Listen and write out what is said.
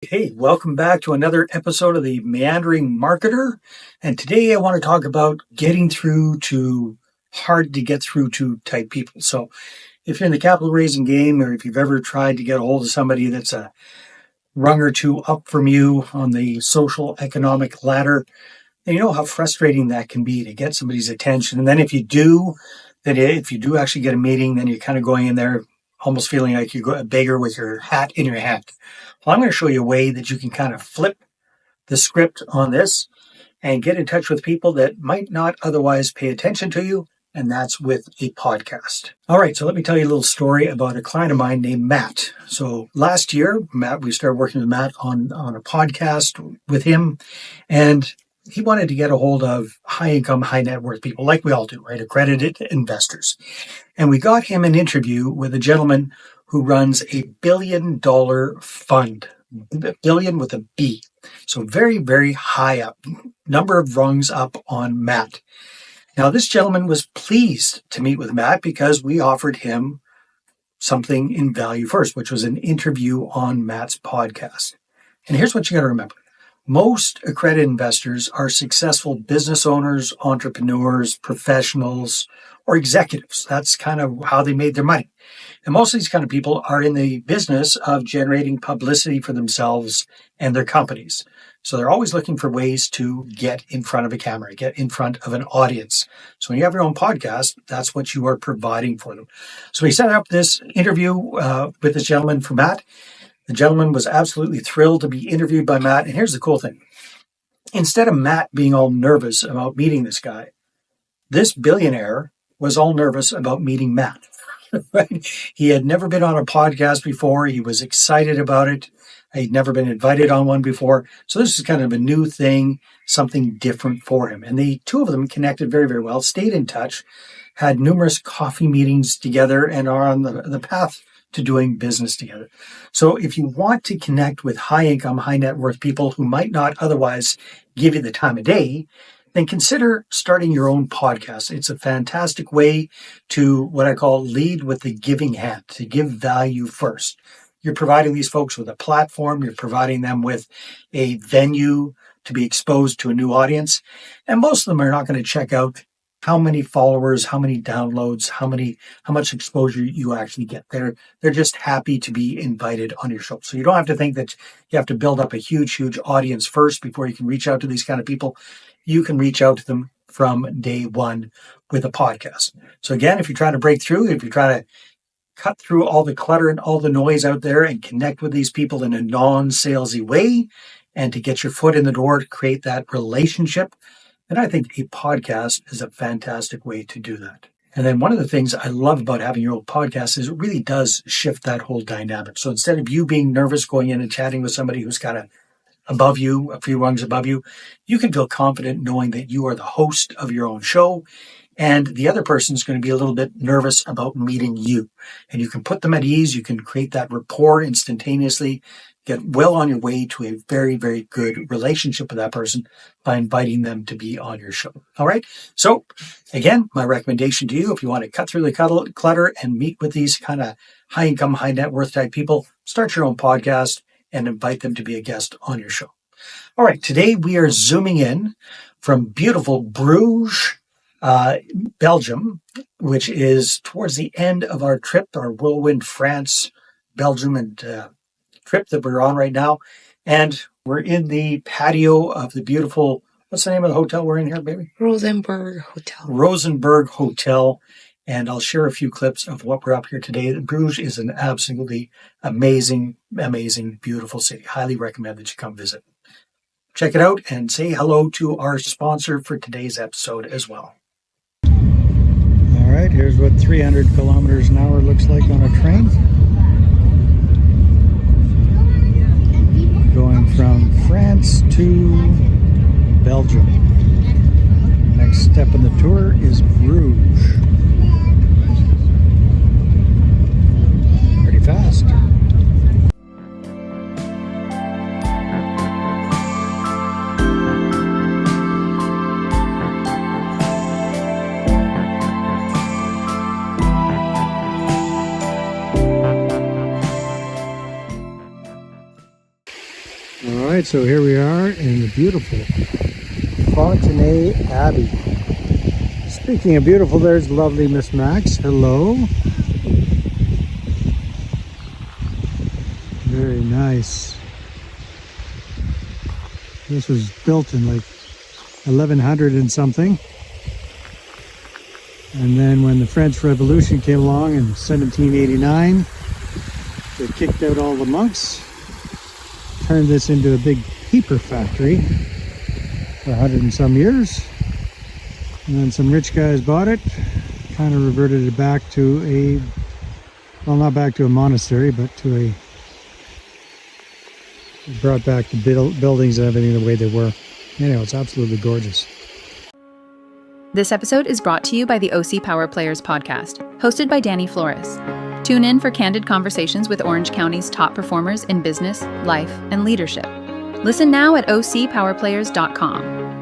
Hey, welcome back to another episode of the Meandering Marketer. And today I want to talk about getting through to hard to get through to type people. So if you're in the capital raising game, or if you've ever tried to get a hold of somebody that's a rung or two up from you on the social economic ladder, then you know how frustrating that can be to get somebody's attention. And then if you do actually get a meeting, then you're kind of going in there almost feeling like you're a beggar with your hat in your hand. Well, I'm going to show you a way that you can kind of flip the script on this and get in touch with people that might not otherwise pay attention to you, and that's with a podcast. All right, so let me tell you a little story about a client of mine named Matt. So last year, we started working with Matt on a podcast with him, and he wanted to get a hold of high income, high net worth people like we all do, right? Accredited investors. And we got him an interview with a gentleman who runs a $1 billion fund, billion with a B. So very, very high up, number of rungs up on Matt. Now, this gentleman was pleased to meet with Matt because we offered him something in value first, which was an interview on Matt's podcast. And here's what you got to remember. Most accredited investors are successful business owners, entrepreneurs, professionals, or executives. That's kind of how they made their money. And most of these kind of people are in the business of generating publicity for themselves and their companies. So they're always looking for ways to get in front of a camera, get in front of an audience. So when you have your own podcast, that's what you are providing for them. So we set up this interview with this gentleman from Matt. The gentleman was absolutely thrilled to be interviewed by Matt. And here's the cool thing. Instead of Matt being all nervous about meeting this guy, this billionaire was all nervous about meeting Matt. Right? He had never been on a podcast before. He was excited about it. He'd never been invited on one before. So this is kind of a new thing, something different for him. And the two of them connected very, very well, stayed in touch, had numerous coffee meetings together, and are on the path to doing business together. So if you want to connect with high income, high net worth people who might not otherwise give you the time of day, then consider starting your own podcast. It's a fantastic way to what I call lead with the giving hand, to give value first. You're providing these folks with a platform. You're providing them with a venue to be exposed to a new audience. And most of them are not going to check out how many followers, how many downloads, how much exposure you actually get. They're just happy to be invited on your show. So you don't have to think that you have to build up a huge, huge audience first before you can reach out to these kind of people. You can reach out to them from day one with a podcast. So again, if you're trying to break through, if you're trying to cut through all the clutter and all the noise out there and connect with these people in a non-salesy way, and to get your foot in the door to create that relationship, and I think a podcast is a fantastic way to do that. And then one of the things I love about having your own podcast is it really does shift that whole dynamic. So instead of you being nervous going in and chatting with somebody who's kind of above you, a few rungs above you, you can feel confident knowing that you are the host of your own show, and the other person is going to be a little bit nervous about meeting you. And you can put them at ease. You can create that rapport instantaneously, get well on your way to a very, very good relationship with that person by inviting them to be on your show. All right. So again, my recommendation to you, if you want to cut through the clutter and meet with these kind of high income, high net worth type people, start your own podcast and invite them to be a guest on your show. All right. Today we are zooming in from beautiful Bruges, Belgium, which is towards the end of our trip, our whirlwind France, Belgium, and trip that we're on right now. And we're in the patio of the beautiful, what's the name of the hotel we're in here, baby? Rosenberg Hotel. Rosenberg Hotel. And I'll share a few clips of what we're up here today. Bruges is an absolutely amazing, amazing, beautiful city. Highly recommend that you come visit. Check it out and say hello to our sponsor for today's episode as well. All right, here's what 300 kilometers an hour looks like on a train. Going from France to Belgium. Next step in the tour is Bruges. Pretty fast. All right, so here we are in the beautiful Fontenay Abbey. Speaking of beautiful, there's lovely Miss Max. Hello. Very nice. This was built in like 1100 and something. And then when the French Revolution came along in 1789, they kicked out all the monks, turned this into a big paper factory for 100 and some years. And then some rich guys bought it, kind of reverted it back to a, well, not back to a monastery, but to a, brought back the buildings and everything the way they were. Anyway, it's absolutely gorgeous. This episode is brought to you by the OC Power Players podcast, hosted by Danny Flores. Tune in for candid conversations with Orange County's top performers in business, life, and leadership. Listen now at ocpowerplayers.com.